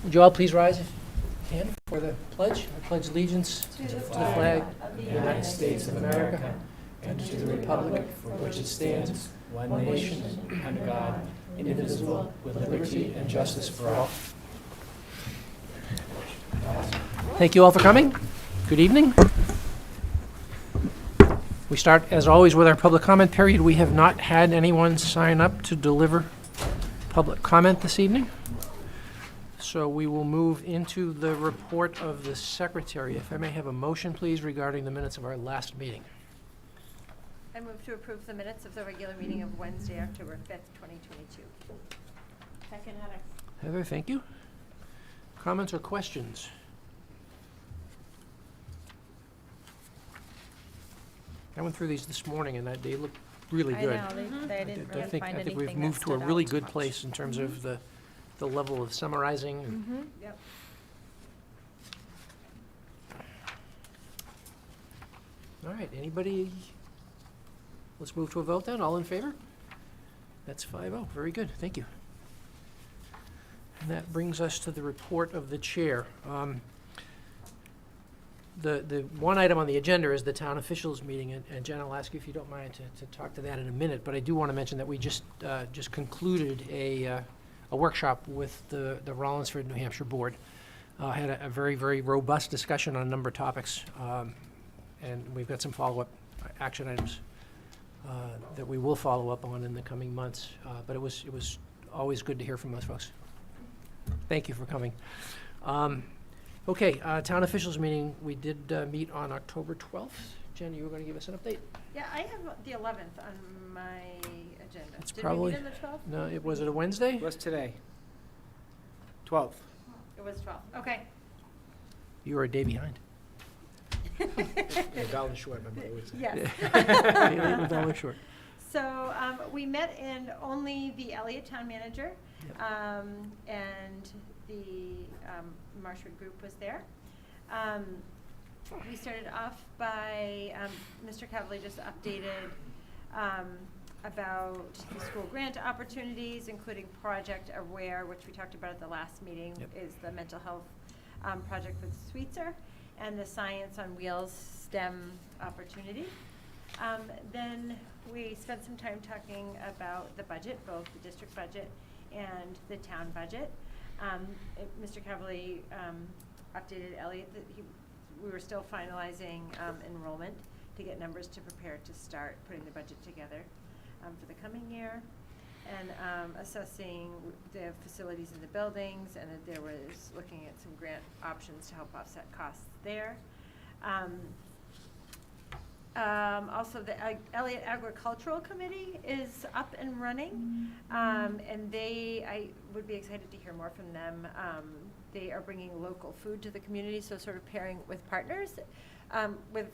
Would you all please rise if you can for the pledge? I pledge allegiance to the flag of the United States of America and to the republic for which it stands, one nation, under God, indivisible, with liberty and justice for all. Thank you all for coming. Good evening. We start, as always, with our public comment period. We have not had anyone sign up to deliver public comment this evening. So we will move into the report of the secretary. If I may have a motion, please, regarding the minutes of our last meeting. I move to approve the minutes of the regular meeting of Wednesday, October 5th, 2022. Second, Heather. Heather, thank you. Comments or questions? I went through these this morning, and they look really good. I know, they didn't really find I think anything we've moved that to a stood really out good much. place in terms of the level of summarizing. and- Yep. All right, anybody? Let's move to a vote then. All in favor? That's 5-0. Very good. Thank you. And that brings us to the report of the chair. The one item on the agenda is the town officials meeting, and Jen, I'll ask you if you don't mind to talk to that in a minute, but I do want to mention that we just concluded a workshop with the Rollinsford, New Hampshire Board. Had a very, very robust discussion on a number of topics, and we've got some follow-up action items that we will follow up on in the coming months, but it was always good to hear from those folks. Thank you for coming. Okay, town officials meeting, we did meet on October 12th. Jen, you were going to give us an update? Yeah, I have the 11th on my agenda. It's Did probably- we meet on the 12th? No, was it a Wednesday? What's today? 12th. It was 12th. Okay. You were a day behind. A dollar short, my mother would say. Yes. A dollar short. So we met in only the Elliott Town Manager, Yep. and the Marshwood Group was there. We started off by Mr. Cavalier just updated about the school grant opportunities, including Project Aware, which we talked about at the last meeting, Yep. is the mental health project with Sweetser, and the Science on Wheels STEM opportunity. Then we spent some time talking about the budget, both the district budget and the town budget. Mr. Cavalier updated Elliott that we were still finalizing enrollment to get numbers to prepare to start putting the budget together for the coming year, and assessing the facilities in the buildings, and that there was looking at some grant options to help offset costs there. Also, the Elliott Agricultural Committee is up and running, and I would be excited to hear more from them. They are bringing local food to the community, so sort of pairing with partners, with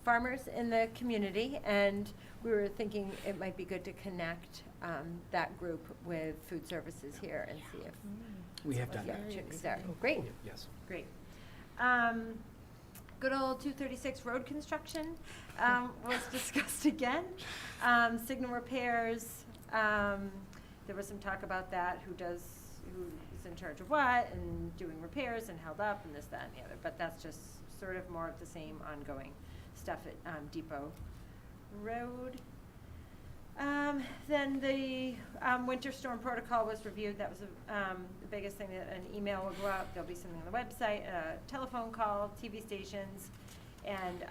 farmers in the community, and we were thinking it might be good to connect that group with food services here and see if We have done the that. opportunities there. Great. Yes. Great. Good old 236 road construction was discussed again. Signal repairs, there was some talk about that, who is in charge of what, and doing repairs and held up and this, that, and the other. But that's just sort of more of the same ongoing stuff at Depot Road. Then the winter storm protocol was reviewed. That was the biggest thing, that an email will go out. There'll be something on the website, a telephone call, TV stations, and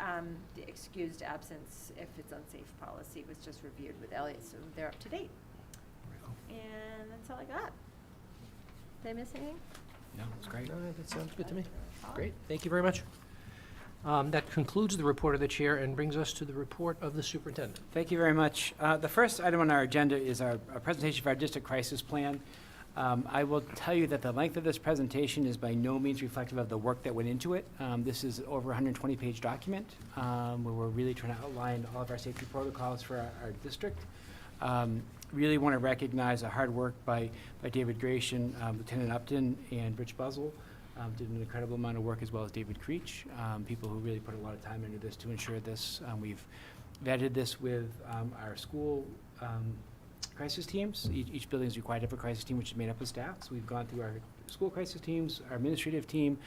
the excused absence if it's unsafe policy was just reviewed with Elliott, so they're up to date. And that's all I got. Did I miss anything? No, it's great. No, that sounds good to me. Great, thank you very much. That concludes the report of the chair and brings us to the report of the superintendent. Thank you very much. The first item on our agenda is our presentation of our district crisis plan. I will tell you that the length of this presentation is by no means reflective of the work that went into it. This is over a 120-page document where we're really trying to outline all of our safety protocols for our district. Really want to recognize the hard work by David Gratian, Lieutenant Upton, and Rich Buzzell. Did an incredible amount of work, as well as David Creech, people who really put a lot of time into this to ensure this. We've vetted this with our school crisis teams. Each building is required to have a crisis team, which is made up of staff. So we've gone through our school crisis teams, our administrative team.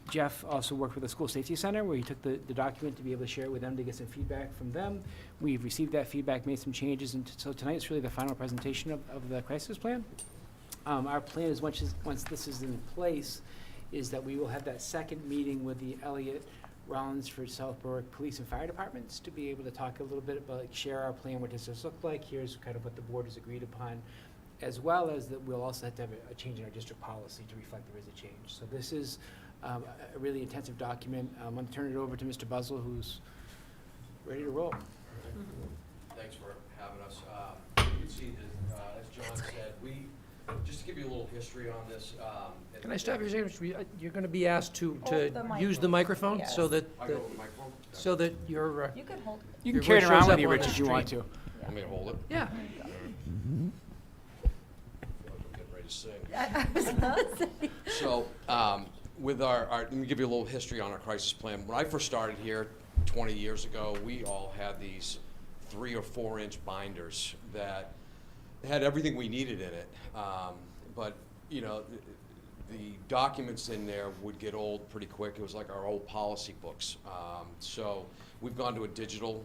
Jeff also worked with the School Safety Center, where he took the document to be able to share it with them to get some feedback from them. We've received that feedback, made some changes, and so tonight's really the final presentation of the crisis plan. Our plan is once this is in place, is that we will have that second meeting with the Elliott, Rollinsford, South Berwick Police and Fire Departments to be able to talk a little bit about, like, share our plan, what does this look like, here's kind of what the board has agreed upon, as well as that we'll also have to have a change in our district policy to reflect there is a change. So this is a really intensive document. I'm going to turn it over to Mr. Buzzell, who's ready to roll. Thanks for having us. You can see that, as John said, just to give you a little history on this. Can I stop you a second? You're going to be asked to Hold the use the microphone yes. so that, I go with the microphone? so that you're, You could hold. You Your can carry it voice around shows with up you, on Rich, the if you want stream. to. Want me to hold it? yeah. I feel like I'm getting ready to sing. I was gonna say. So, with let me give you a little history on our crisis plan. When I first started here 20 years ago, we all had these 3 or 4 inch binders that had everything we needed in it. But, you know, the documents in there would get old pretty quick. It was like our old policy books. So we've gone to a digital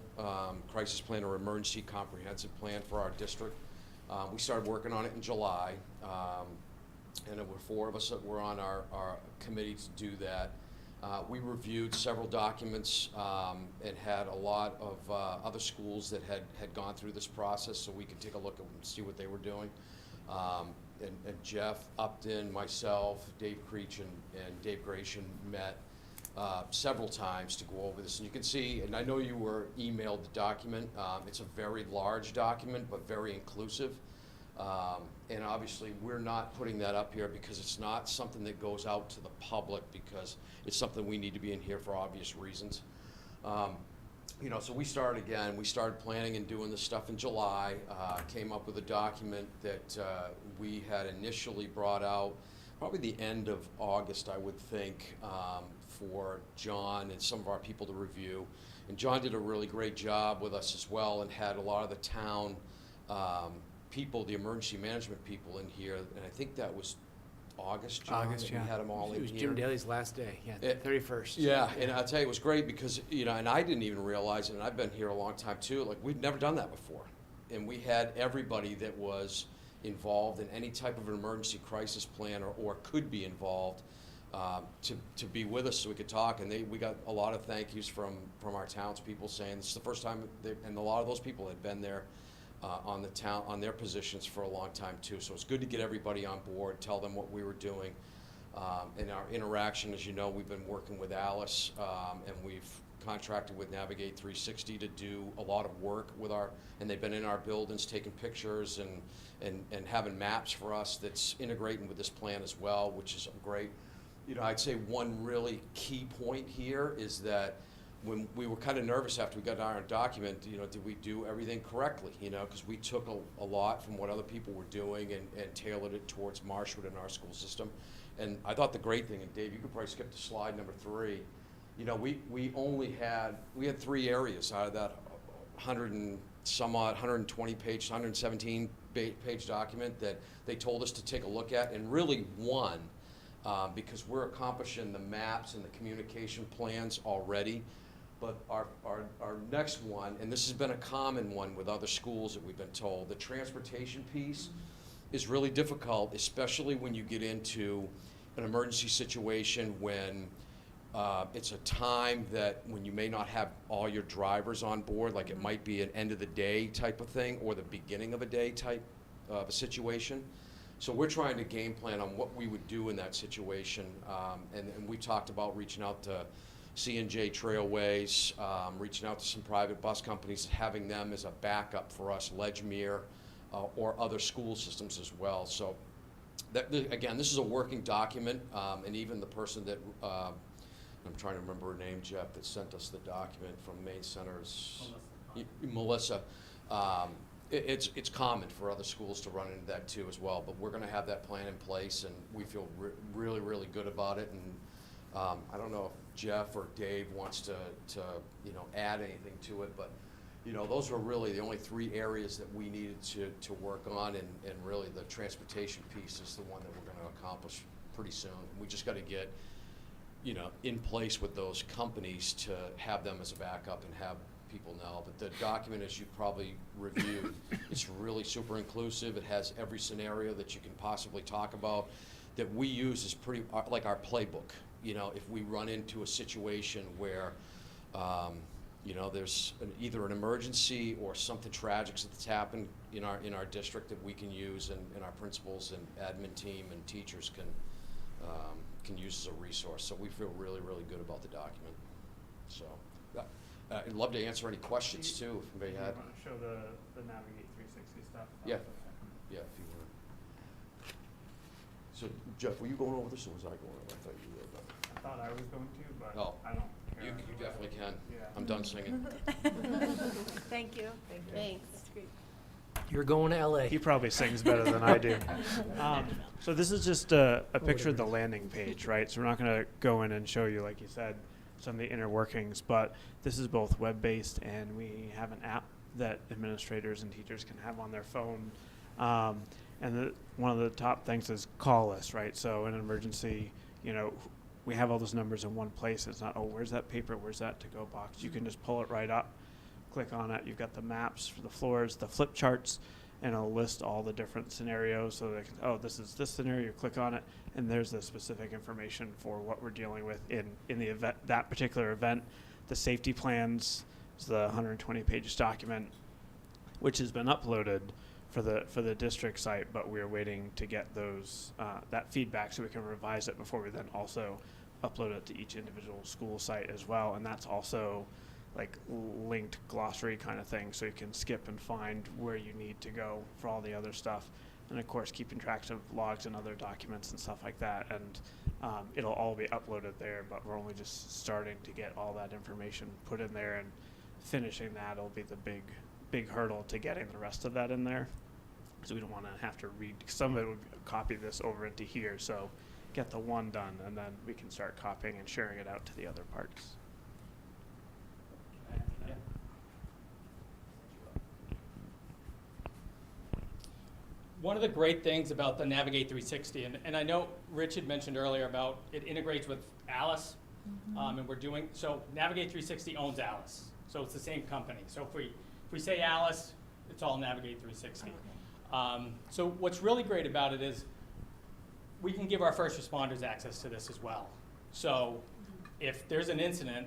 crisis plan or emergency comprehensive plan for our district. We started working on it in July. And there were 4 of us that were on our committee to do that. We reviewed several documents and had a lot of other schools that had gone through this process, so we could take a look at them and see what they were doing. And Jeff Upton, myself, Dave Creech, and Dave Gratian met several times to go over this. And you can see, and I know you were emailed the document. It's a very large document, but very inclusive. And obviously, we're not putting that up here because it's not something that goes out to the public, because it's something we need to be in here for obvious reasons. You know, so we started planning and doing this stuff in July, came up with a document that we had initially brought out probably the end of August, I would think, for John and some of our people to review. And John did a really great job with us as well, and had a lot of the town people, the emergency management people in here, and I think that was August, John, August, that yeah. we had them all It in was here. Jim Daly's last day, yeah, It- 31st. Yeah, and I'll tell you, it was great because, you know, and I didn't even realize it, and I've been here a long time too, like, we've never done that before. And we had everybody that was involved in any type of an emergency crisis plan or could be involved to be with us so we could talk. And we got a lot of thank yous from our townspeople saying this is the first time, and a lot of those people had been there on their positions for a long time too. So it's good to get everybody on board, tell them what we were doing. In our interaction, as you know, we've been working with Alice, and we've contracted with Navigate 360 to do a lot of work with and they've been in our buildings taking pictures and having maps for us that's integrating with this plan as well, which is great. You know, I'd say one really key point here is that when we were kind of nervous after we got our document, you know, did we do everything correctly? You know, because we took a lot from what other people were doing and tailored it towards Marshwood and our school system. And I thought the great thing, and Dave, you could probably skip to slide number 3. You know, we had 3 areas out of that 100 and some odd, 120 page, 117 page document that they told us to take a look at, and really one, because we're accomplishing the maps and the communication plans already. But our next one, and this has been a common one with other schools that we've been told, the transportation piece is really difficult, especially when you get into an emergency situation when it's a time that when you may not have all your drivers on board, like it might be an end of the day type of thing or the beginning of a day type of a situation. So we're trying to game plan on what we would do in that situation. And we talked about reaching out to C&J Trailways, reaching out to some private bus companies, having them as a backup for us, Ledgmere, or other school systems as well. So again, this is a working document, and even the person that, I'm trying to remember her name, Jeff, that sent us the document from Maine Center's, Melissa. It's common for other schools to run into that too as well, but we're going to have that plan in place, and we feel really, really good about it. And I don't know if Jeff or Dave wants to add anything to it, but you know, those were really the only 3 areas that we needed to work on, and really the transportation piece is the one that we're gonna accomplish pretty soon. We just gotta get, you know, in place with those companies to have them as a backup and have people know. But the document, as you probably reviewed, it's really super inclusive. It has every scenario that you can possibly talk about that we use is pretty, like our playbook. You know, if we run into a situation where, you know, there's either an emergency or something tragic that's happened in our district that we can use, and our principals and admin team and teachers can use as a resource. So we feel really, really good about the document. So I'd love to answer any questions too, if anybody had. You want to show the Navigate 360 stuff? Yeah. Yeah, if you were. So Jeff, were you going over this, or was I going over? I thought you were. I thought I was going to, but Oh. I don't care. You definitely can. Yeah. I'm done singing. Thank you. Thanks. That's great. You're going to LA. He probably sings better than I do. So this is just a picture of the landing page, right? So we're not going to go in and show you, like you said, some of the inner workings, but this is both web-based, and we have an app that administrators and teachers can have on their phone. And one of the top things is call list, right? So in an emergency, you know, we have all those numbers in one place. It's not, oh, where's that paper? Where's that to-go box? You can just pull it right up, click on it. You've got the maps for the floors, the flip charts, and it'll list all the different scenarios. So they can, oh, this is this scenario. Click on it, and there's the specific information for what we're dealing with in the event, that particular event. The safety plans is the 120-page document, which has been uploaded for the district site, but we're waiting to get those that feedback so we can revise it before we then also upload it to each individual school site as well. And that's also like linked glossary kind of thing, so you can skip and find where you need to go for all the other stuff. And of course, keeping track of logs and other documents and stuff like that. And it'll all be uploaded there, but we're only just starting to get all that information put in there, and finishing that'll be the big hurdle to getting the rest of that in there. So we don't want to have to read, some of it would copy this over into here. So get the one done, and then we can start copying and sharing it out to the other parts. One of the great things about the Navigate 360, and I know Rich had mentioned earlier about it integrates with Alice, and we're doing, so Navigate 360 owns Alice, so it's the same company. So if we say Alice, it's all Navigate 360. So what's really great about it is we can give our first responders access to this as well. So if there's an incident,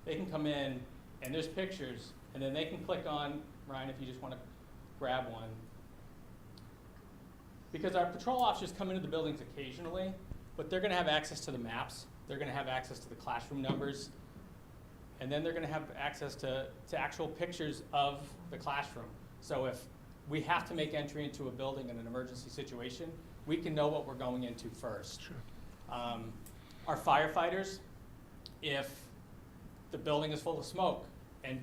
they can come in and there's pictures, and then they can click on, Ryan, if you just want to grab one. Because our patrol officers come into the buildings occasionally, but they're going to have access to the maps, they're going to have access to the classroom numbers, and then they're going to have access to actual pictures of the classroom. So if we have to make entry into a building in an emergency situation, we can know what we're going into first. Sure. Our firefighters, if the building is full of smoke and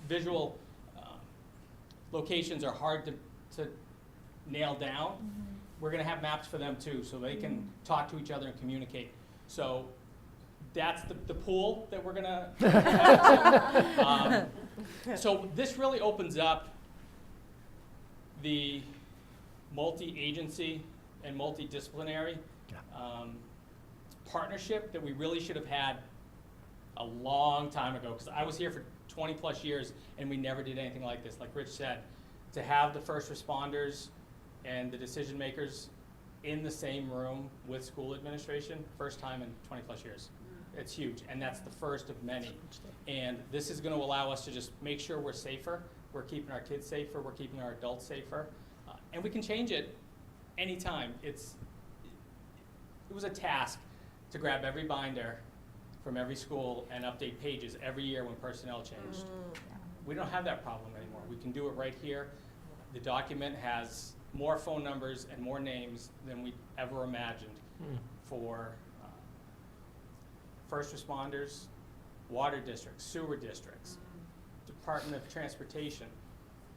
visual locations are hard to nail down, we're going to have maps for them too, so they can talk to each other and communicate. So that's the pool that we're going to so this really opens up the multi-agency and multidisciplinary partnership that we really should have had a long time ago, because I was here for 20 plus years and we never did anything like this. Like Rich said, to have the first responders and the decision makers in the same room with school administration, first time in 20 plus years. It's huge, and that's the first of many. And this is going to allow us to just make sure we're safer, we're keeping our kids safer, we're keeping our adults safer, and we can change it anytime. It was a task to grab every binder from every school and update pages every year when personnel changed. We don't have that problem anymore. We can do it right here. The document has more phone numbers and more names than we ever imagined for first responders, water districts, sewer districts, Department of Transportation,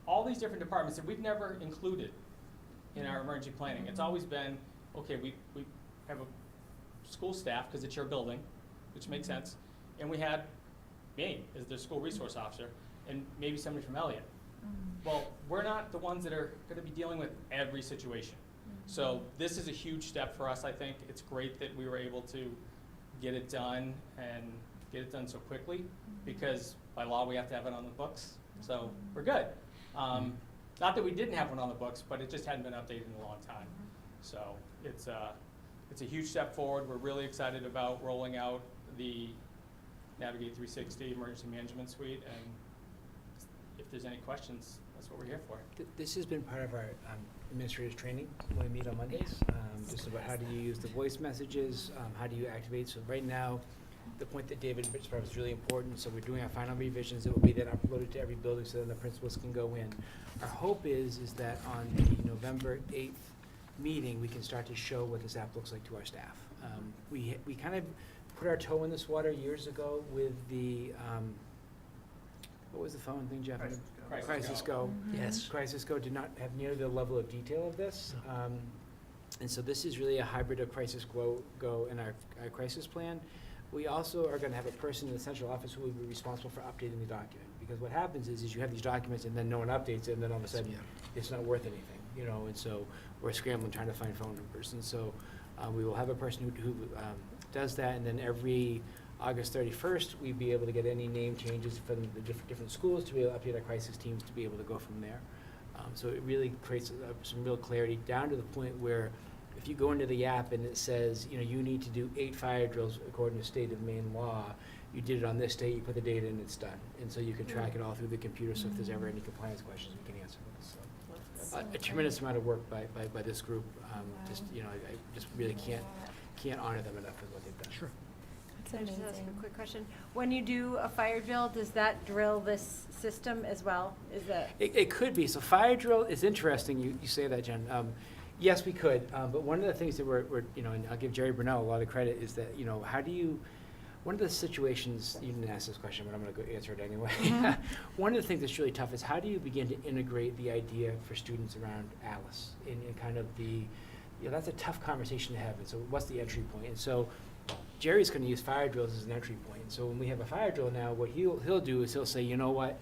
all these different departments that we've never included in our emergency planning. It's always been, okay, we have a school staff because it's your building, which makes sense, and we had me as the school resource officer, and maybe somebody from Elliott. Well, we're not the ones that are gonna be dealing with every situation. So this is a huge step for us, I think. It's great that we were able to get it done and get it done so quickly, because by law, we have to have it on the books. So we're good. Not that we didn't have one on the books, but it just hadn't been updated in a long time. So it's a huge step forward. We're really excited about rolling out the Navigate 360 Emergency Management Suite, and if there's any questions, that's what we're here for. This has been part of our administrators training when we meet on Mondays, just about how do you use the voice messages, how do you activate. So right now, the point that David brought up is really important. So we're doing our final revisions. It will be then uploaded to every building so then the principals can go in. Our hope is that on the November 8th meeting, we can start to show what this app looks like to our staff. We kind of put our toe in this water years ago with the, what was the phone thing, Jeff? Crisis Go. Yes. Crisis Go did not have near the level of detail of this. And so this is really a hybrid of Crisis Go and our crisis plan. We also are gonna have a person in the central office who will be responsible for updating the document. Because what happens is you have these documents and then no one updates it, and then all of a sudden, it's not worth anything, you know, and so we're scrambling trying to find phone numbers. And so we will have a person who does that, and then every August 31st, we'd be able to get any name changes from the different schools to be able to update our crisis teams to be able to go from there. So it really creates some real clarity, down to the point where if you go into the app and it says, you know, you need to do 8 fire drills according to state of Maine law, you did it on this date, you put the date in, it's done. And so you can track it all through the computer, so if there's ever any compliance questions, we can answer those. So, a tremendous amount of work by this group. Just, you know, I just really can't honor them enough for what they've done. Sure. Can I just ask a quick question? When you do a fire drill, does that drill this system as well? Is that? It could be. So fire drill is interesting. You say that, Jen. Yes, we could. But one of the things that we're, you know, and I'll give Jerry Brunel a lot of credit, is that, you know, how do you, one of the situations, you didn't ask this question, but I'm going to go answer it anyway. One of the things that's really tough is how do you begin to integrate the idea for students around Alice in kind of the, you know, that's a tough conversation to have. And so what's the entry point? And so Jerry's going to use fire drills as an entry point. So when we have a fire drill now, what he'll do is he'll say, you know what,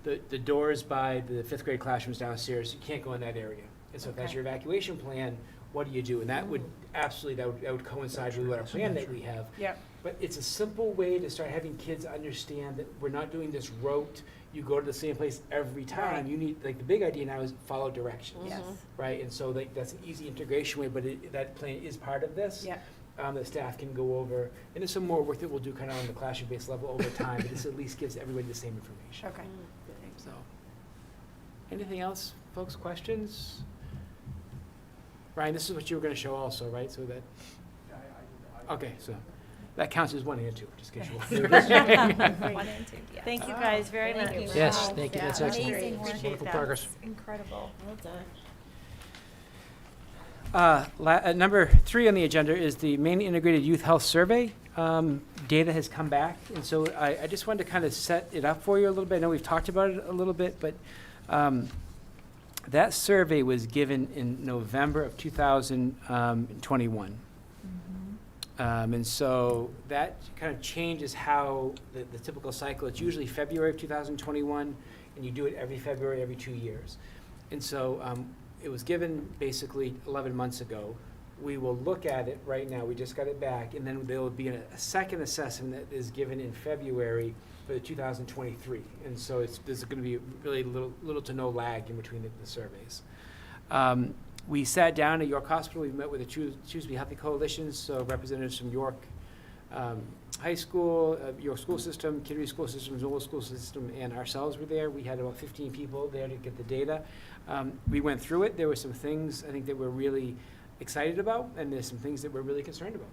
the doors by the 5th grade classrooms downstairs, you can't go in that area. And so if that's your evacuation plan, what do you do? And that would absolutely, that would coincide with our plan that we have. Yep. But it's a simple way to start having kids understand that we're not doing this rote, you go to the same place every time. Right. You need, like, the big idea now is follow directions. Yes. Right? And so that's an easy integration way, but that plan is part of this. Yeah. That staff can go over, and there's some more work that we'll do kind of on the classroom-based level over time, but this at least gives everybody the same information. Okay. So, anything else, folks, questions? Ryan, this is what you were gonna show also, right, so that? Okay, so, that counts as 1 and 2, just in case you want. One and two, yeah. Thank you guys very much. Thank you. Yes, Wow. thank you. Yeah, That's excellent. amazing work. Appreciate Wonderful that. progress. Incredible. Well done. Number 3 on the agenda is the Maine Integrated Youth Health Survey. Data has come back, and so I just wanted to kind of set it up for you a little bit. I know we've talked about it a little bit, but that survey was given in November of 2021. And so that kind of changes how the typical cycle, it's usually February of 2021, and you do it every February, every 2 years. And so it was given basically 11 months ago. We will look at it right now, we just got it back, and then there will be a second assessment that is given in February for the 2023. And so there's going to be really little to no lag in between the surveys. We sat down at York Hospital. We met with the Choose to Be Healthy Coalition, so representatives from York High School, York School System, Kittery School System, Zola School System, and ourselves were there. We had about 15 people there to get the data. We went through it. There were some things I think that we're really excited about, and there's some things that we're really concerned about.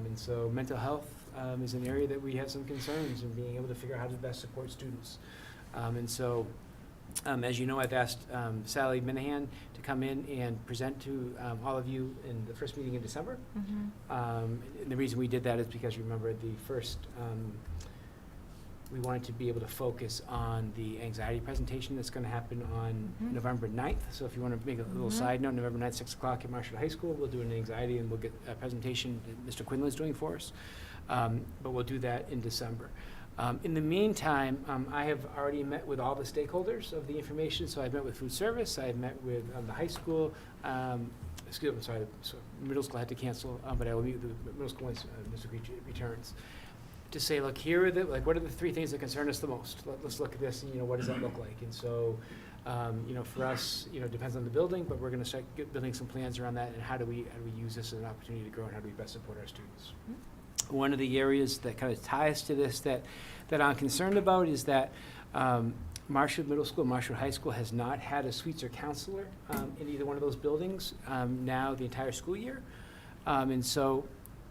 And so mental health is an area that we have some concerns in being able to figure out how to best support students. And so, as you know, I've asked Sally Minahan to come in and present to all of you in the first meeting in December. And the reason we did that is because, remember, the first, we wanted to be able to focus on the anxiety presentation that's going to happen on November 9th. So if you want to make a little side note, November 9th, 6 o'clock at Marshall High School, we'll do an anxiety, and we'll get a presentation that Mr. Quinlan's doing for us. But we'll do that in December. In the meantime, I have already met with all the stakeholders of the information. So I've met with food service, I've met with the high school, middle school had to cancel, but I will meet with the middle school once Mr. Creech returns, to say, look, here are what are the 3 things that concern us the most? Let's look at this and, what does that look like? And so, for us, it depends on the building, but we're gonna start building some plans around that, and how do we use this as an opportunity to grow, and how do we best support our students? One of the areas that kind of ties to this that I'm concerned about is that Marshwood Middle School, Marshwood High School has not had a Sweetser counselor in either one of those buildings now the entire school year. And so,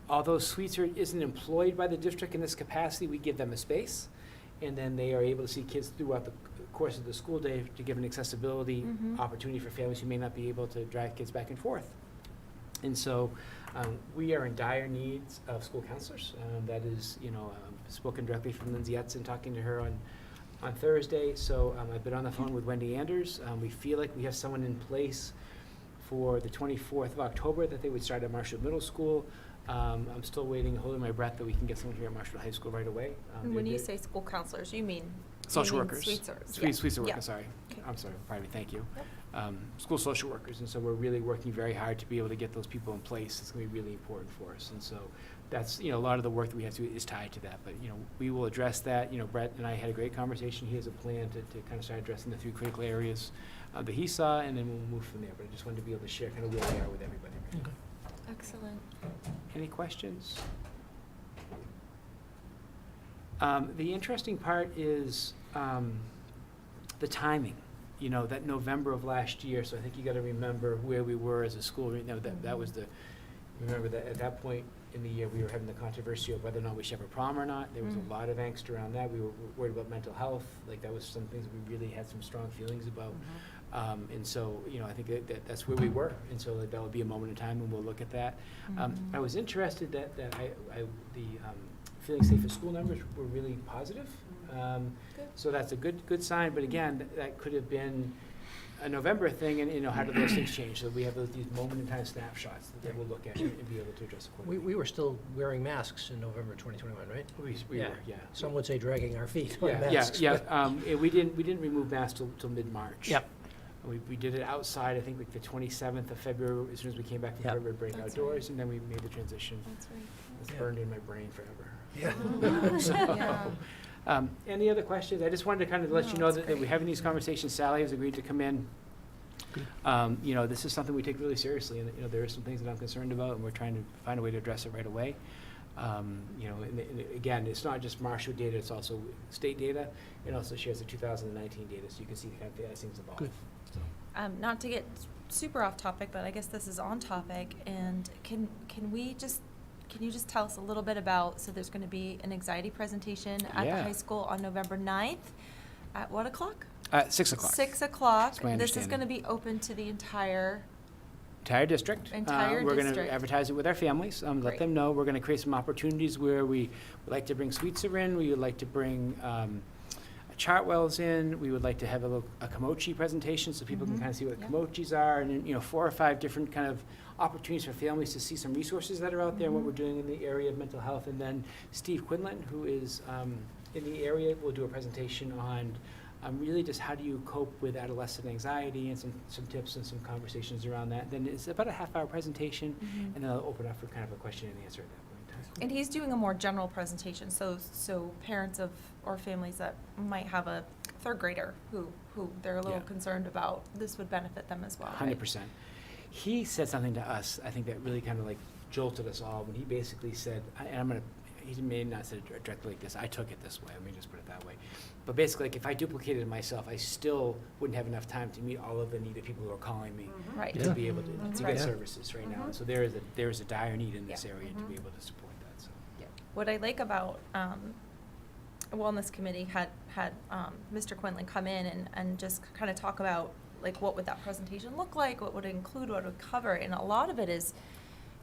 although Sweetser isn't employed by the district in this capacity, we give them a space, and then they are able to see kids throughout the course of the school day to give an accessibility opportunity for families who may not be able to drive kids back and forth. And so we are in dire needs of school counselors. That is, spoken directly from Lindsay Etzen, talking to her on Thursday. So I've been on the phone with Wendy Anders. We feel like we have someone in place for the 24th of October that they would start at Marshwood Middle School. I'm still waiting, holding my breath that we can get someone here at Marshwood High School right away. When you say school counselors, you mean? Social you mean workers. Sweetsers. Sweetser Yeah. workers, sorry. Okay. I'm sorry, pardon me, thank you. Yep. School social workers, and so we're really working very hard to be able to get those people in place. It's gonna be really important for us, and so that's, a lot of the work that we have to do is tied to that, but, we will address that. Brett and I had a great conversation. He has a plan to kind of start addressing the 3 critical areas that he saw, and then we'll move from there, but I just wanted to be able to share kind of where we are with everybody. Okay. Excellent. Any questions? The interesting part is the timing. That November of last year. So I think you got to remember where we were as a school. That was remember that at that point in the year we were having the controversy of whether or not we should have a prom or not. There was a lot of angst around that. We were worried about mental health. That was some things we really had some strong feelings about. And so, I think that's where we were. And so that would be a moment in time, and we'll look at that. I was interested that the feeling safe at school numbers were really positive. So that's a good sign. But again, that could have been a November thing, and how do those things change? So we have these moment in time snapshots that we'll look at and be able to address accordingly. We were still wearing masks in November 2021, right? We Yeah. were, yeah. Some would say dragging our feet on Yeah, masks. yeah. We didn't remove masks till mid-March. Yep. We did it outside, I think, like the 27th of February, as soon as we came back from Yep. February break That's outdoors, and then we made the transition. That's right. It's Yeah. burned in my brain forever. Yeah. So, Yeah. any other questions? I just wanted to kind of let No, you know that's that we're great. having these conversations. Sally has agreed to come in. This is something we take really seriously, and, there are some things that I'm concerned about, and we're trying to find a way to address it right away. And again, it's not just Marshwood data, it's also state data. It also shares the 2019 data, so you can see the kind of as things evolve. Good. So. Not to get super off topic, but I guess this is on topic, and can you just tell us a little bit about, so there's gonna be an anxiety presentation at the Yeah. high school on November 9th, at what o'clock? 6 o'clock. 6 o'clock. That's my This is understanding. gonna be open to the entire, Entire district. Entire We're going to district. advertise it with our families, let Great. them know. We're going to create some opportunities where we would like to bring Sweetser in, we would like to bring Chartwells in, we would like to have a Komochi presentation so people can Mhm. kind of see what Yeah. Komochis are, and then, 4 or 5 different kind of opportunities for families to see some resources that are out there, and what Mhm. we're doing in the area of mental health. And then Steve Quinlan, who is in the area, will do a presentation on really just how do you cope with adolescent anxiety, and some tips and some conversations around that. Then it's about a half-hour presentation, Mhm. and then I'll open up for kind of a question and answer at that point in time. And he's doing a more general presentation, so parents or families that might have a 3rd grader who they're a little Yeah. concerned about, this would benefit them as well, right? 100%. He said something to us, I think, that really kind of like jolted us all, when he basically said, he may not have said it directly like this, I took it this way, let me just put it that way. But basically, like, if I duplicated it myself, I still wouldn't have enough time to meet all of the needed people who are calling me Right. to be able to That's get right. services right now. Mhm. So there is a dire need in this Yeah. area to be able to support that, so. What I like about Wellness Committee had Mr. Quinlan come in and just kind of talk about, like, what would that presentation look like, what would it include, what it would cover, and a lot of it is,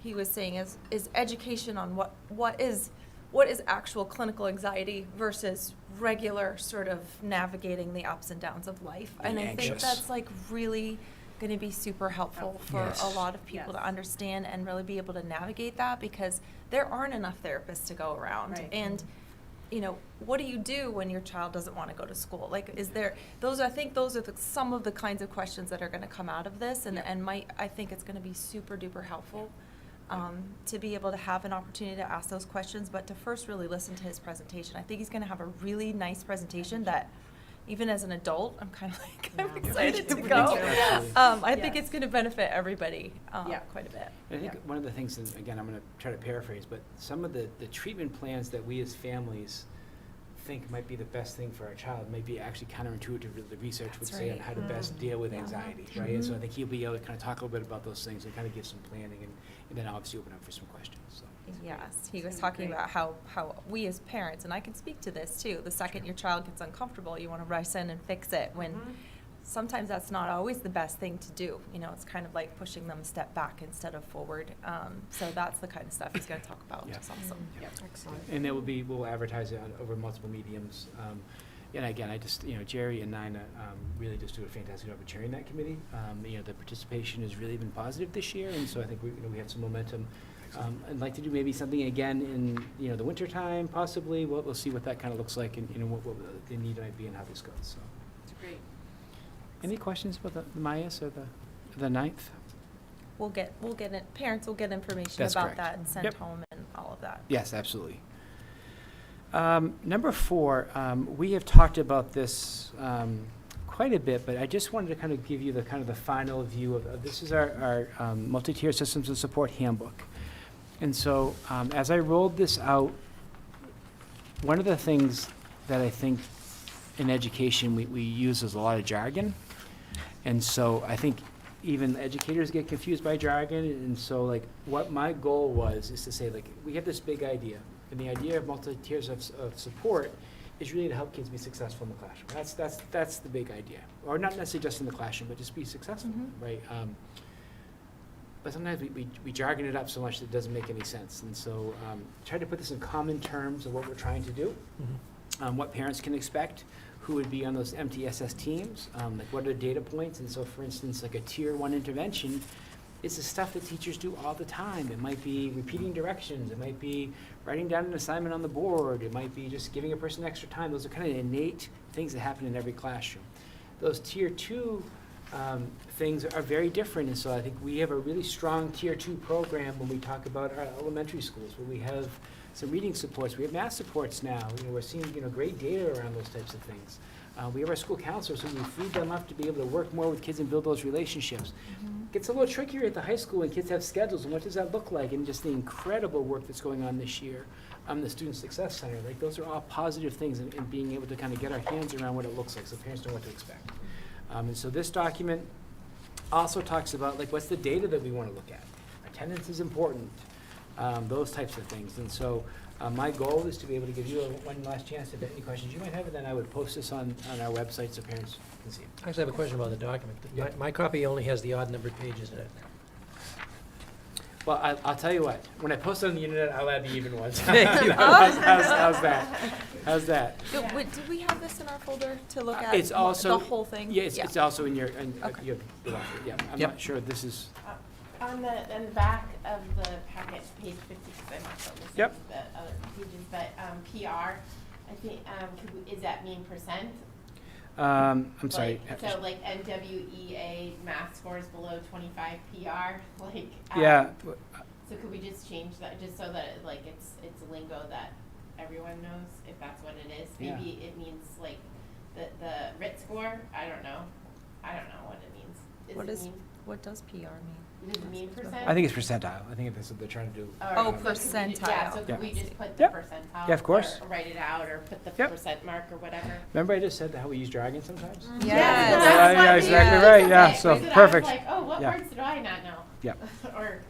he was saying, is education on what is actual clinical anxiety versus regular sort of navigating the ups and downs of life. Being And I think anxious. that's like really going to be super helpful for Yes. a lot of people to Yes. understand and really be able to navigate that, because there aren't enough therapists to go around. Right. And you know, what do you do when your child doesn't want to go to school? Like, is there, I think those are some of the kinds of questions that are going to come out of this, and I think it's going to be super duper helpful to be able to have an opportunity to ask those questions, but to first really listen to his presentation. I think he's going to have a really nice presentation that, even as an adult, I'm kind of like, I'm excited to go. I think it's going to benefit everybody quite a bit. I think one of the things, and again, I'm going to try to paraphrase, but some of the treatment plans that we as families think might be the best thing for our child might be actually counterintuitive to the research would That's say on right. how to best deal with Yeah. anxiety, right? And so I think he'll be able to kind of talk a little bit about those things and kind of give some planning and then obviously open up for some questions, so. Yes, he was Sounds talking great. about how we as parents, and I can speak to this too, the second your child gets uncomfortable, you want to rush in and fix it, when sometimes that's not always the best thing to do. You know, it's kind of like pushing them a step back instead of forward. So that's the kind of stuff he's going to talk about, which is awesome. Excellent. And it will be, we'll advertise it over multiple mediums. And again, I just, Jerry and Nina really just do a fantastic job of chairing that committee. The participation has really been positive this year, and so I think we have some momentum. I'd like to do maybe something again in, the winter time, possibly. We'll see what that kind of looks like and, what the need might be and how this goes, so. It's great. Any questions about the Mayas or the 9th? We'll get it, parents will get information That's about correct. that and send Yep. home and all of that. Yes, absolutely. Number 4, we have talked about this quite a bit, but I just wanted to kind of give you the final view of this is our multi-tier systems of support handbook. And so as I rolled this out, one of the things that I think in education we use is a lot of jargon. And so I think even educators get confused by jargon. And so like what my goal was is to say, like, we have this big idea. And the idea of multi-tiers of support is really to help kids be successful in the classroom. That's the big idea. Or not necessarily just in the classroom, but just be successful, right? But sometimes we jargon it up so much that it doesn't make any sense. And so try to put this in common terms of what we're trying to do, what parents can expect, who would be on those MTSS teams, like what are the data points. And so, for instance, like a tier 1 intervention is the stuff that teachers do all the time. It might be repeating directions. It might be writing down an assignment on the board. It might be just giving a person extra time. Those are kind of innate things that happen in every classroom. Those tier 2 things are very different, and so I think we have a really strong tier 2 program when we talk about our elementary schools, where we have some reading supports, we have math supports now. We're seeing great data around those types of things. We have our school counselors, who we feed them up to be able to work more with kids and build those relationships. Gets a little trickier at the high school when kids have schedules, and what does that look like, and just the incredible work that's going on this year. The Student Success Center, like those are all positive things, and being able to kind of get our hands around what it looks like so parents know what to expect. And so this document also talks about, like, what's the data that we want to look at? Attendance is important, those types of things. And so my goal is to be able to give you one last chance to get any questions you might have, and then I would post this on our website so parents can see it. I actually have a question about the document. Yeah. My copy only has the odd-numbered pages in it. Well, I'll tell you what, when I post it on the internet, I'll add the even ones. Thank you. How's that? How's that? Wait, do we have this in our folder to look at? It's also the whole thing? Yeah, it's also in your, Okay. yeah, I'm Yep. not sure this is, On the back of the packet, page 56, I'm not sure this Yep. the other pages, but PR, I think, is that mean percent? I'm sorry. So like NWEA math scores below 25 PR, like. Yeah, So could we just change that, just so that it's a lingo that everyone knows, if that's what it is? Yeah. Maybe it means like the RIT score, I don't know what it means. What does PR mean? Does it mean percent? I think it's percentile. I think that's what they're trying to do. Or Oh, so could we ju- Yeah, percentile. so Yeah. could we just put the Yep. percentile? Yeah, of course. Or write it out, or put the Yep. percent mark or whatever? Remember I just said how we use jargon sometimes? Yes. Yeah, exactly right, yeah, so perfect. I was like, oh, what Yeah. words do I not know? Yep. Or,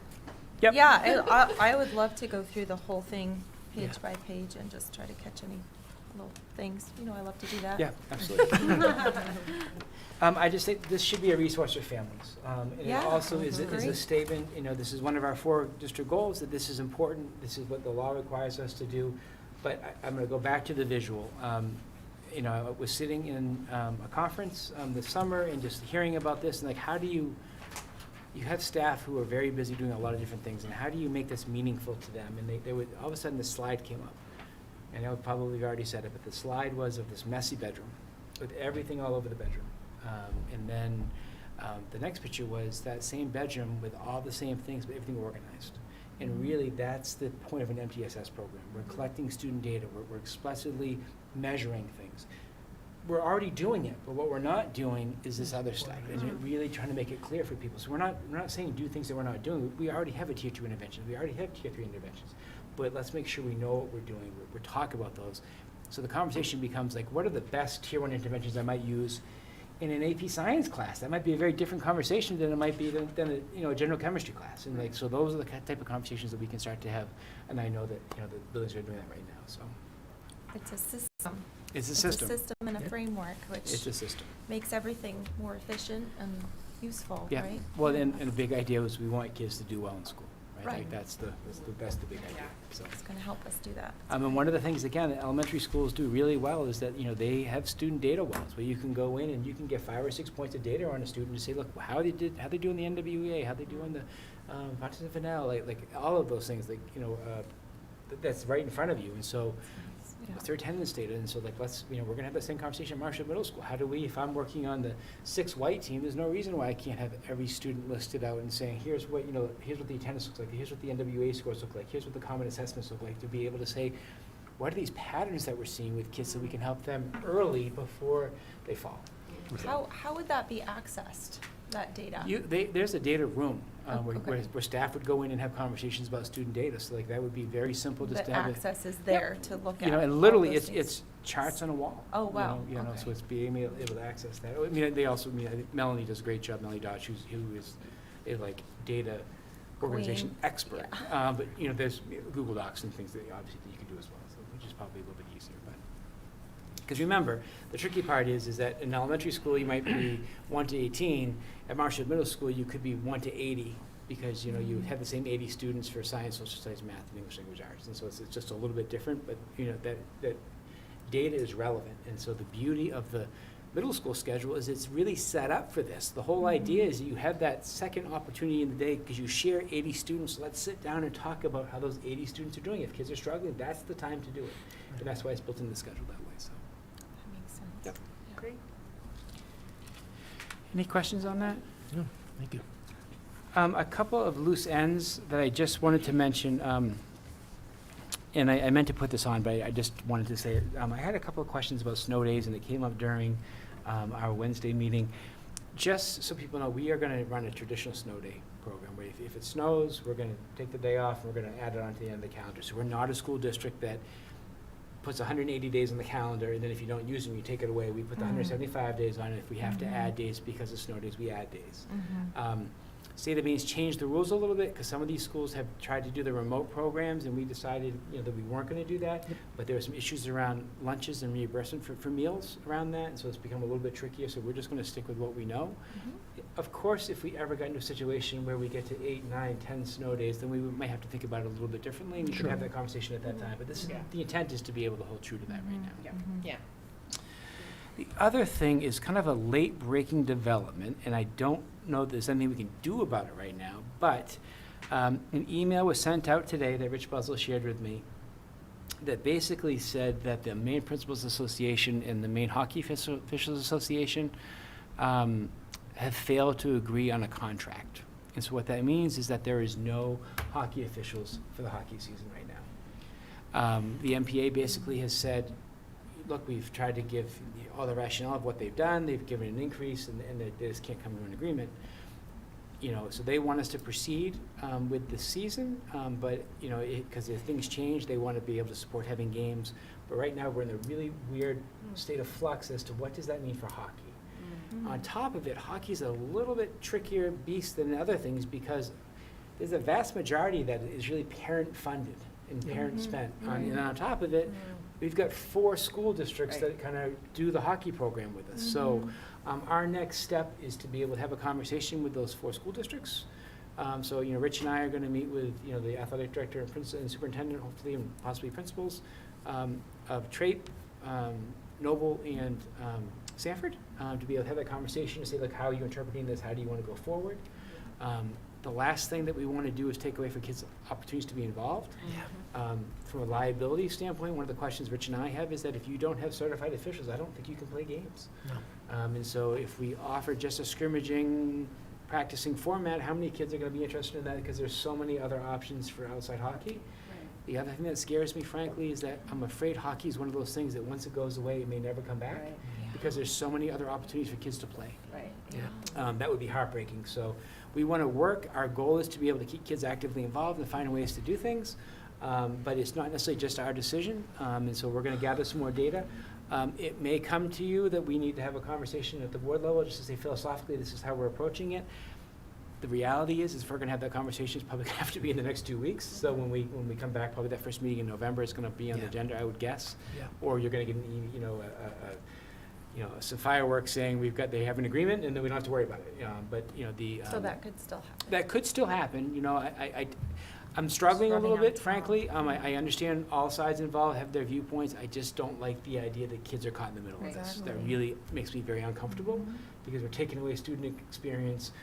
Yep. Yeah, I would love to go through the whole thing page Yeah. by page and just try to catch any little things. I love to do that. Yeah, absolutely. I just think this should be a resource for families. And it Yeah, also is a great. statement, this is one of our 4 district goals, that this is important, this is what the law requires us to do. But I'm going to go back to the visual. I was sitting in a conference this summer and just hearing about this, and like, how do you have staff who are very busy doing a lot of different things, and how do you make this meaningful to them? And they would, all of a sudden, this slide came up. And I probably have already said it, but the slide was of this messy bedroom with everything all over the bedroom. And then the next picture was that same bedroom with all the same things, but everything organized. And really, that's the point of an MTSS program. We're collecting student data. We're explicitly measuring things. We're already doing it, but what we're not doing is this other stuff. And we're really trying to make it clear for people. So we're not saying do things that we're not doing. We already have a tier 2 intervention. We already have tier 3 interventions. But let's make sure we know what we're doing. We're talking about those. So the conversation becomes like, what are the best tier 1 interventions I might use in an AP science class? That might be a very different conversation than it might be than a general chemistry class. And like, so those are the type of conversations that we can start to have. And I know that, the buildings are doing that right now, so. It's a system. It's a system. It's a system and a Yep. framework, It's which a system. makes everything more efficient and useful, Yeah. right? Well, and the big idea was we want kids to do well in school, right? Right. Like that's the big idea, so. It's gonna help us do that. And one of the things, again, that elementary schools do really well is that, they have student data wells where you can go in and you can get 5 or 6 points of data on a student to say, look, how they do in the NWEA, how they do in the Fountains and Fennell, like all of those things, that's right in front of you. And so, Yeah. what's their attendance data? And so let's, we're gonna have the same conversation at Marshall Middle School. How do we, if I'm working on the 6 white team, there's no reason why I can't have every student listed out and saying, here's what the attendance looks like, here's what the NWA scores look like, here's what the common assessments look like, to be able to say, what are these patterns that we're seeing with kids so we can help them early before they fall? How would that be accessed, that data? There's a data room where Okay. staff would go in and have conversations about student data. So that would be very simple just The to have it. access is there to look at. And all literally, those things. it's charts on a wall. Oh, wow. So Okay. it's being able to access that. I mean, I think Melanie does a great job, Melanie Dodge, who is a data organization Queen. expert. Yeah. But, there's Google Docs and things that obviously that you can do as well, so which is probably a little bit easier, but. Because remember, the tricky part is that in elementary school, you might be 1 to 18. At Marshall Middle School, you could be 1 to 80 because, you have the same 80 students for science, social studies, math, and English language arts. And so it's just a little bit different, but, that data is relevant. And so the beauty of the middle school schedule is it's really set up for this. The whole idea is that you have that second opportunity in the day because you share 80 students. Let's sit down and talk about how those 80 students are doing. If kids are struggling, that's the time to do it. And that's why it's built in the schedule that way, so. That makes sense. Yep. Great. Any questions on that? No, thank you. A couple of loose ends that I just wanted to mention, and I meant to put this on, but I just wanted to say it. I had a couple of questions about snow days, and it came up during our Wednesday meeting. Just so people know, we are going to run a traditional snow day program, where if it snows, we're going to take the day off, and we're going to add it onto the end of the calendar. So we're not a school district that puts 180 days on the calendar, and then if you don't use them, you take it away. We put the 175 days on it. If we have to add days because of snow days, we add days. State of Maine's changed the rules a little bit because some of these schools have tried to do the remote programs, and we decided that we weren't going to do that. But there were some issues around lunches and reimbursement for meals around that, and so it's become a little bit trickier. So we're just going to stick with what we know. Of course, if we ever got into a situation where we get to 8, 9, 10 snow days, then we might have to think about it a little bit differently, and we should have that conversation at that time. But this is the intent is to be able to hold true to that right now. Yeah. The other thing is kind of a late-breaking development, and I don't know that there's anything we can do about it right now, but an email was sent out today that Rich Buzzell shared with me that basically said that the Maine Principals Association and the Maine Hockey Officials Association have failed to agree on a contract. And so what that means is that there is no hockey officials for the hockey season right now. The MPA basically has said, look, we've tried to give all the rationale of what they've done. They've given an increase, and they just can't come to an agreement. So they want us to proceed with the season, but because if things change, they want to be able to support having games. But right now, we're in a really weird state of flux as to what does that mean for hockey. On top of it, hockey is a little bit trickier beast than other things because there's a vast majority that is really parent-funded and parent-spent. And on top of it, we've got 4 school districts that kind of do the hockey program with us. So our next step is to be able to have a conversation with those 4 school districts. So Rich and I are going to meet with the athletic director and superintendent, hopefully, and possibly principals of Trape, Noble, and Sanford to be able to have that conversation to say, look, how are you interpreting this? How do you want to go forward? the last thing that we want to do is take away from kids opportunities to be involved. From a liability standpoint, one of the questions Rich and I have is that if you don't have certified officials, I don't think you can play games. No. And so if we offer just a scrimmaging, practicing format, how many kids are going to be interested in that? Because there's so many other options for outside hockey. The other thing that scares me, frankly, is that I'm afraid hockey is one of those things that once it goes away, it may never come back. Right. Because there's so many other opportunities for kids to play. Right. Yeah. That would be heartbreaking. So we want to work. Our goal is to be able to keep kids actively involved and find ways to do things. But it's not necessarily just our decision. And so we're going to gather some more data. It may come to you that we need to have a conversation at the board level just to say philosophically this is how we're approaching it. The reality is if we're going to have that conversation, it's probably going to have to be in the next 2 weeks. So when we come back, probably that first meeting in November is going to be on the Yeah. agenda, I would guess. Yeah. Or you're going to get some fireworks saying they have an agreement, and then we don't have to worry about it. But So that could still happen. that could still happen. I'm struggling a little Scrubbing bit, out frankly. I understand all sides involved have their viewpoints. I just don't like the idea that kids are caught in the middle of this. That Exactly. really makes me very uncomfortable because we're taking away student experience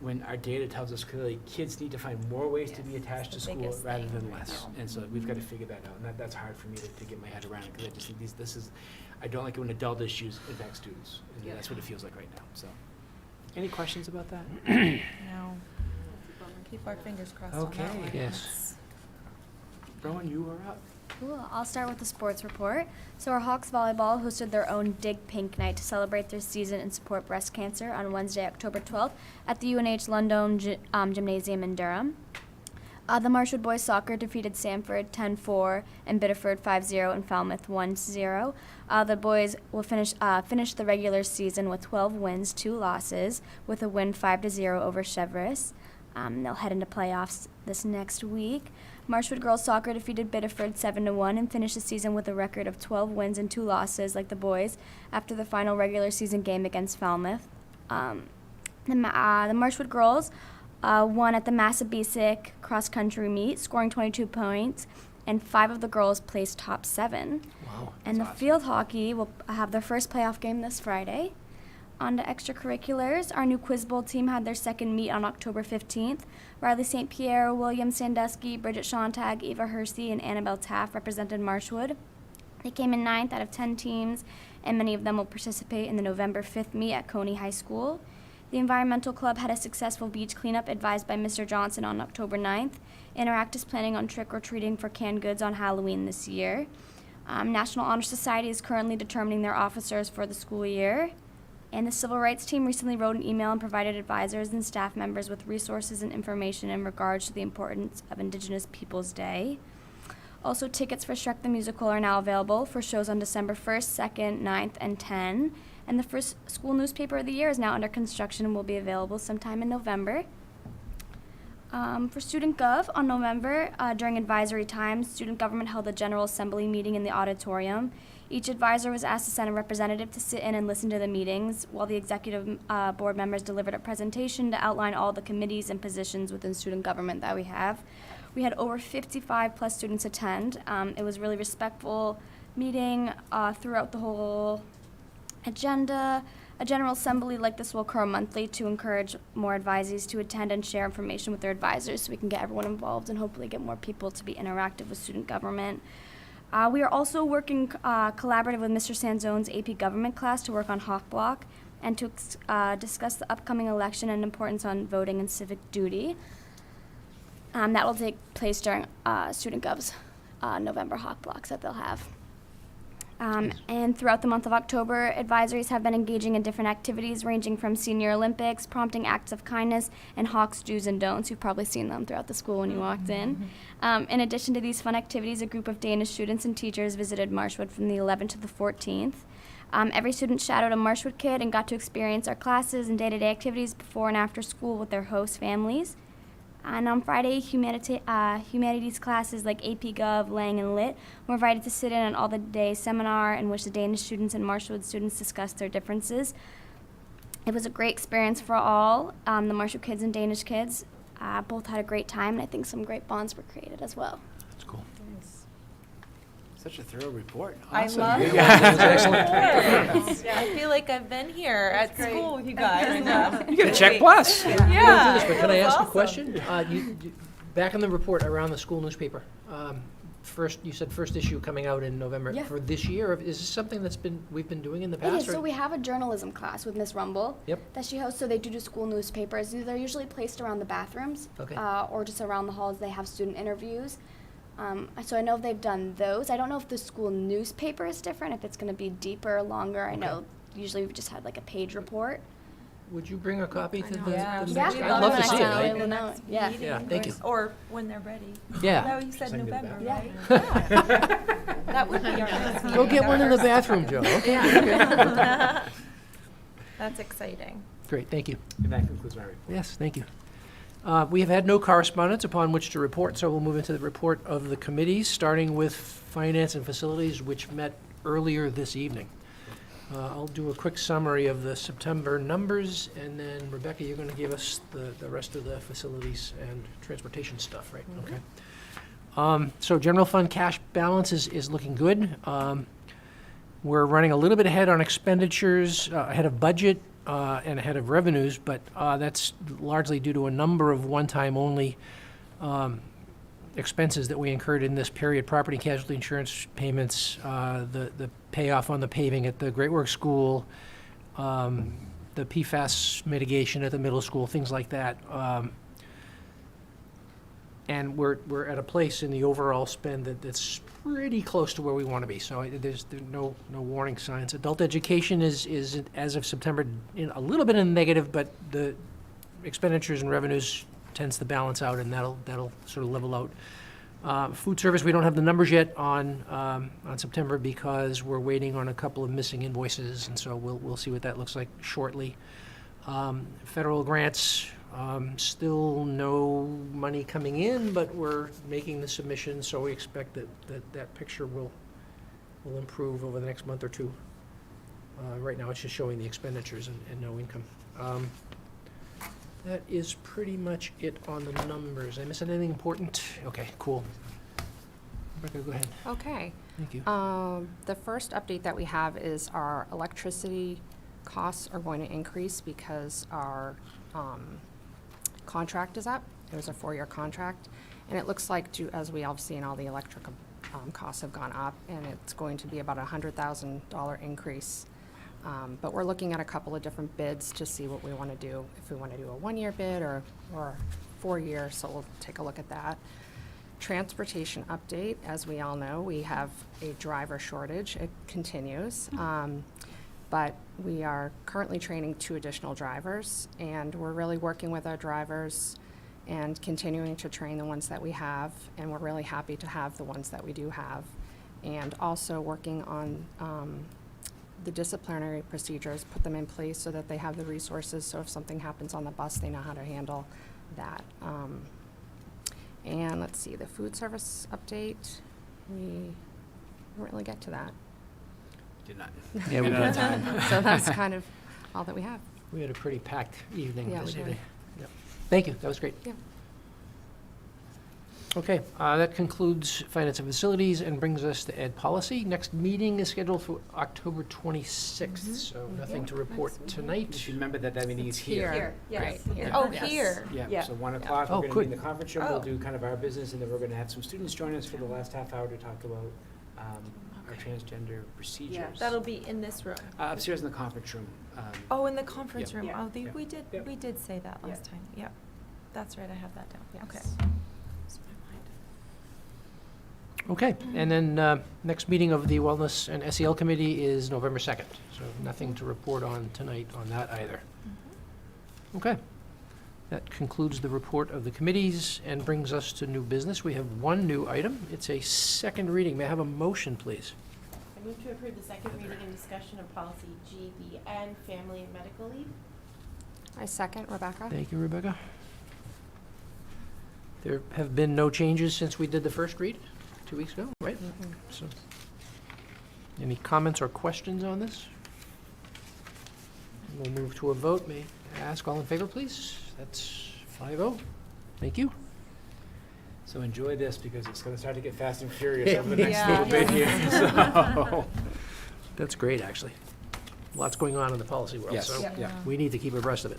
when our data tells us clearly kids need to find more ways to be attached to the school biggest rather thing than right less. now. And so we've got to figure that out. And that's hard for me to get my head around because I just think I don't like it when adult issues impact students. And that's what it feels like right now. So, any questions about that? No. Keep our fingers crossed on that Okay. one. Yes. Rowan, you are up. Cool. I'll start with the sports report. So our Hawks volleyball hosted their own Dig Pink Night to celebrate their season and support breast cancer on Wednesday, October 12th at the UNH London Gymnasium in Durham. The Marshwood boys soccer defeated Sanford 10-4 and Biddeford 5-0 and Falmouth 1-0. The boys will finish the regular season with 12 wins, 2 losses, with a win 5-0 over Cheverus. They'll head into playoffs this next week. Marshwood girls soccer defeated Biddeford 7-1 and finished the season with a record of 12 wins and 2 losses like the boys after the final regular season game against Falmouth. The Marshwood girls won at the Massabesic cross-country meet, scoring 22 points, and 5 of the girls placed top 7. Wow. And the field hockey will have their first playoff game this Friday. On to extracurriculars, our new Quiz Bowl team had their second meet on October 15th. Riley St. Pierre, William Sandusky, Bridget Shontag, Eva Hersey, and Annabelle Taff represented Marshwood. They came in 9th out of 10 teams, and many of them will participate in the November 5th meet at Coney High School. The Environmental Club had a successful beach cleanup advised by Mr. Johnson on October 9th. Interact is planning on trick-or-treating for canned goods on Halloween this year. National Honor Society is currently determining their officers for the school year. And the Civil Rights Team recently wrote an email and provided advisors and staff members with resources and information in regards to the importance of Indigenous Peoples Day. Also, tickets for Shrek the Musical are now available for shows on December 1st, 2nd, 9th, and 10. And the first school newspaper of the year is now under construction and will be available sometime in November. For Student Gov, on November, during advisory time, Student Government held a General Assembly meeting in the auditorium. Each advisor was asked to send a representative to sit in and listen to the meetings, while the executive board members delivered a presentation to outline all the committees and positions within student government that we have. We had over 55 plus students attend. It was a really respectful meeting throughout the whole agenda. A General Assembly like this will occur monthly to encourage more advisees to attend and share information with their advisors so we can get everyone involved and hopefully get more people to be interactive with student government. We are also working collaborative with Mr. Sanzone's AP Government class to work on Hawk Block and to discuss the upcoming election and importance on voting and civic duty. That will take place during Student Gov's November Hawk Blocks that they'll have. And throughout the month of October, advisories have been engaging in different activities ranging from Senior Olympics, prompting acts of kindness, and Hawks do's and don'ts. You've probably seen them throughout the school when you walked in. In addition to these fun activities, a group of Danish students and teachers visited Marshwood from the 11th to the 14th. Every student shadowed a Marshwood kid and got to experience our classes and day-to-day activities before and after school with their host families. And on Friday, humanities classes like AP Gov, Lang, and Lit were invited to sit in on all the day seminar in which the Danish students and Marshwood students discussed their differences. It was a great experience for all. The Marshwood kids and Danish kids both had a great time, and I think some great bonds were created as well. That's cool. Such a thorough report. I Awesome. love You it. guys- I feel like I've been here at great. school with you guys. You get a check plus. Yeah. We'll do this, but can I That's ask a awesome. question? Back in the report around the school newspaper, you said first issue coming out in November. Yeah. For this year, is this something we've been doing in the It past? is. So or- we have a journalism class with Miss Rumble Yep. that she hosts. So they do school newspapers. They're usually placed around the bathrooms Okay. or just around the halls. They have student interviews. So I know they've done those. I don't know if the school newspaper is different, if it's going to be deeper, longer. I Okay. know usually we've just had like a page report. Would you bring a copy to the Yeah. the Yeah, next? We'd I'd love to next see it. time. I- I will know. Yeah. Yeah, thank you. Or when they're ready. Yeah. No, you said Send me the November, back. right? Yeah. That would be our next Go meeting. get one in the bathroom, Joe. Okay. Okay. That's exciting. Great, thank you. And that concludes my report. Yes, thank you. We have had no correspondence upon which to report, so we'll move into the report of the committees, starting with Finance and Facilities, which met earlier this evening. I'll do a quick summary of the September numbers, and then Rebecca, you're going to give us the rest of the facilities and transportation stuff, right? Okay. So general fund cash balance is looking good. We're running a little bit ahead on expenditures, ahead of budget and ahead of revenues, but that's largely due to a number of one-time only expenses that we incurred in this period: property and casualty insurance payments, the payoff on the paving at the Great Works School, the PFAS mitigation at the middle school, things like that. And we're at a place in the overall spend that's pretty close to where we want to be. So there's no warning signs. Adult education is as of September a little bit in the negative, but the expenditures and revenues tends to balance out, and that'll sort of level out. Food service, we don't have the numbers yet on September because we're waiting on a couple of missing invoices, and so we'll see what that looks like shortly. Federal grants, still no money coming in, but we're making the submission, so we expect that picture will improve over the next month or two. Right now, it's just showing the expenditures and no income. That is pretty much it on the numbers. Did I miss anything important? Okay, cool. Rebecca, go ahead. Okay. Thank you. The first update that we have is our electricity costs are going to increase because our contract is up. It was a 4-year contract. And it looks like, as we all have seen, all the electric costs have gone up, and it's going to be about a $100,000 increase. But we're looking at a couple of different bids to see what we want to do, if we want to do a 1-year bid or 4-year, so we'll take a look at that. Transportation update, as we all know, we have a driver shortage. It continues. But we are currently training 2 additional drivers, and we're really working with our drivers and continuing to train the ones that we have, and we're really happy to have the ones that we do have. And also working on the disciplinary procedures, put them in place so that they have the resources, so if something happens on the bus, they know how to handle that. And let's see, the food service update, we didn't really get to that. Did not. Yeah, we did. So that's kind of all that we have. We had a pretty packed evening Yeah, this we did. evening. Yep. Thank you, that was great. Yeah. Okay, that concludes Finance and Facilities and brings us to Ed Policy. Next meeting is scheduled for October 26th, so nothing to report You tonight. should remember that meeting is Here. Here, yes. Right, here. Oh, Yes. here. Yeah, Yeah. so 1 o'clock, Oh, we're gonna good. be in the conference room, Oh. we'll do kind of our business, and then we're gonna have some students join us for the last half hour to talk about our transgender procedures. That'll be in this room. Upstairs in the conference room. Oh, in the conference Yeah. room. Yeah. Oh, Yeah. we did, Yep. we did say that Yeah. last time. Yep. That's right, I have that down. Okay. Yes. Okay, and then next meeting of the Wellness and SEL Committee is November 2nd, so nothing to report on tonight on that either. Okay, that concludes the report of the committees and brings us to new business. We have one new item. It's a second reading. May I have a motion, please? I move to approve the second reading and discussion of policy GBN, family and medical leave. I second, Rebecca. Thank you, Rebecca. There have been no changes since we did the first read 2 weeks ago, right? So, any comments or questions on this? We'll move to a vote. May I ask all in favor, please? That's 5-0. Thank you. So enjoy this because it's going to start to get fast and furious Yeah. over the next Yeah. little bit here. So. That's great, actually. Lots going on in the policy world, Yes, so yeah. we need to keep abreast of it.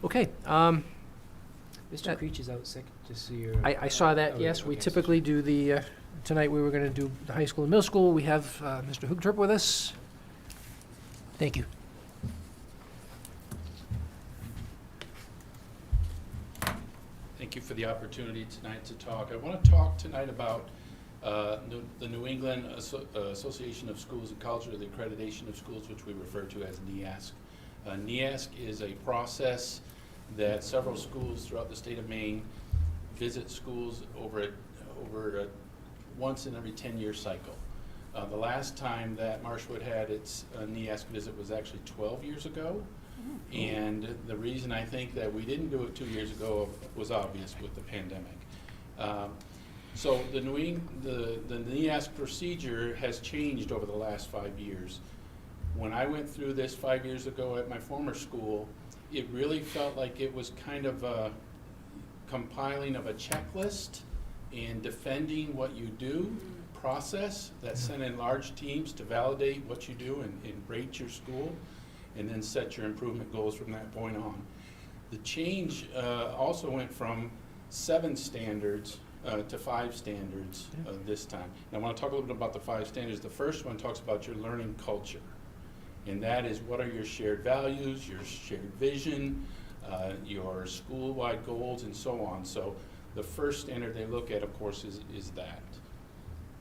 Okay, Mr. Creech is out sick, just so you're. I saw that, Oh, yes. We okay. typically do the, tonight we were going to do the high school and middle school. We have Mr. Hoogtrup with us. Thank you. Thank you for the opportunity tonight to talk. I want to talk tonight about the New England Association of Schools and Colleges, or the Accreditation of Schools, which we refer to as NEASC. NEASC is a process that several schools throughout the state of Maine visit schools over a once in every 10-year cycle. The last time that Marshwood had its NEASC visit was actually 12 years ago. And the reason I think that we didn't do it 2 years ago was obvious with the pandemic. So the NEASC procedure has changed over the last 5 years. When I went through this 5 years ago at my former school, it really felt like it was kind of a compiling of a checklist and defending what you do process that sent in large teams to validate what you do and rate your school, and then set your improvement goals from that point on. The change also went from 7 standards to 5 standards this time. And I want to talk a little bit about the 5 standards. The first one talks about your learning culture. And that is, what are your shared values, your shared vision, your school-wide goals, and so on. So the first standard they look at, of course, is that.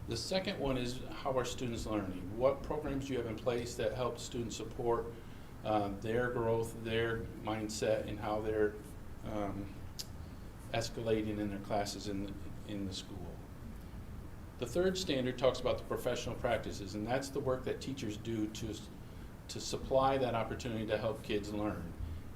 The second one is, how are students learning? What programs do you have in place that help students support their growth, their mindset, and how they're escalating in their classes in the school? The third standard talks about the professional practices, and that's the work that teachers do to supply that opportunity to help kids learn.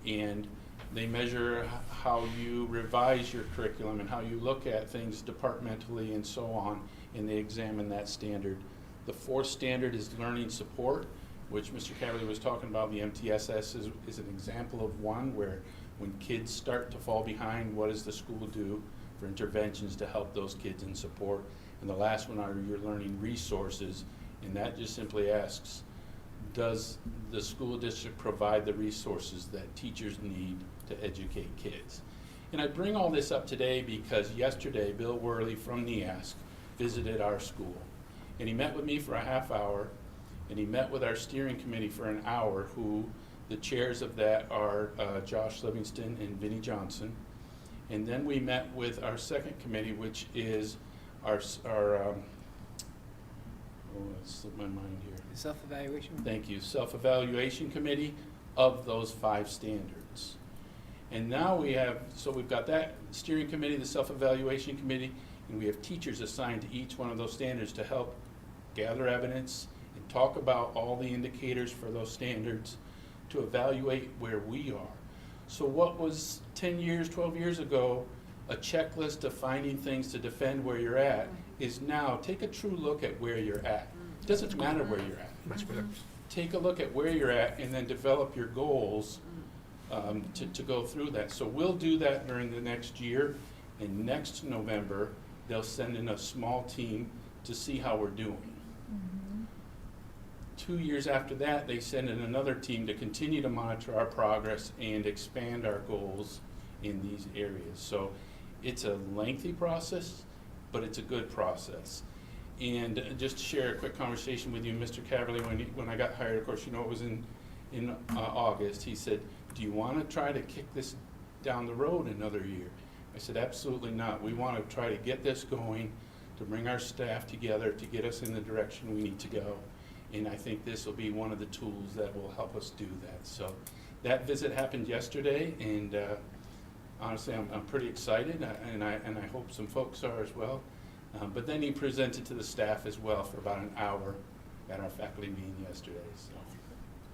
And they measure how you revise your curriculum and how you look at things departmentally and so on, and they examine that standard. The fourth standard is learning support, which Mr. Caverly was talking about. The MTSS is an example of one where when kids start to fall behind, what does the school do for interventions to help those kids in support? And the last one are your learning resources, and that just simply asks, does the school district provide the resources that teachers need to educate kids? And I bring all this up today because yesterday Bill Worley from NEASC visited our school. And he met with me for a half hour, and he met with our steering committee for an hour, who the chairs of that are Josh Livingston and Vinnie Johnson. And then we met with our second committee, which is our oh, it slipped my mind here. Self-evaluation? Thank you. Self-evaluation committee of those 5 standards. And now we have, so we've got that steering committee, the self-evaluation committee, and we have teachers assigned to each one of those standards to help gather evidence and talk about all the indicators for those standards to evaluate where we are. So what was 10 years, 12 years ago, a checklist of finding things to defend where you're at, is now take a true look at where you're at. It doesn't matter where you're at. Much better. Take a look at where you're at and then develop your goals to go through that. So we'll do that during the next year, and next November, they'll send in a small team to see how we're doing. 2 years after that, they send in another team to continue to monitor our progress and expand our goals in these areas. So it's a lengthy process, but it's a good process. And just to share a quick conversation with you, Mr. Caverly, when I got hired, of course, you know, it was in August, he said, do you want to try to kick this down the road another year? I said, absolutely not. We want to try to get this going, to bring our staff together, to get us in the direction we need to go. And I think this will be one of the tools that will help us do that. So that visit happened yesterday, and honestly, I'm pretty excited, and I hope some folks are as well. But then he presented to the staff as well for about an hour at our faculty meeting yesterday. So,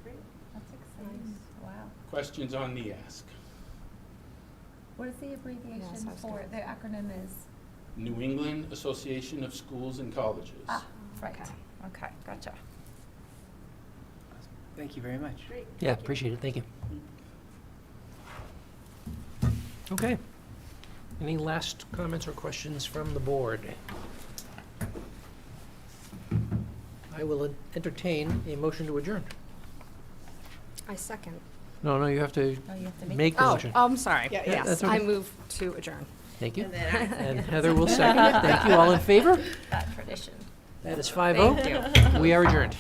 Great, that's exciting. Wow. questions on NEASC? What is the abbreviation Yes, I was for, gonna- the acronym is? New England Association of Schools and Colleges. Ah, right, Okay. okay, gotcha. Thank you very much. Yeah, appreciate it. Thank you. Okay. Any last comments or questions from the board? I will entertain a motion to adjourn. I second. No, you have to Oh, you have to make. make the Oh, motion. I'm sorry. Yeah, Yes, that's I okay. move to adjourn. Thank you. And then And Heather will second it. Thank you. All in favor? That tradition. That is 5-0. Thank you. We are adjourned.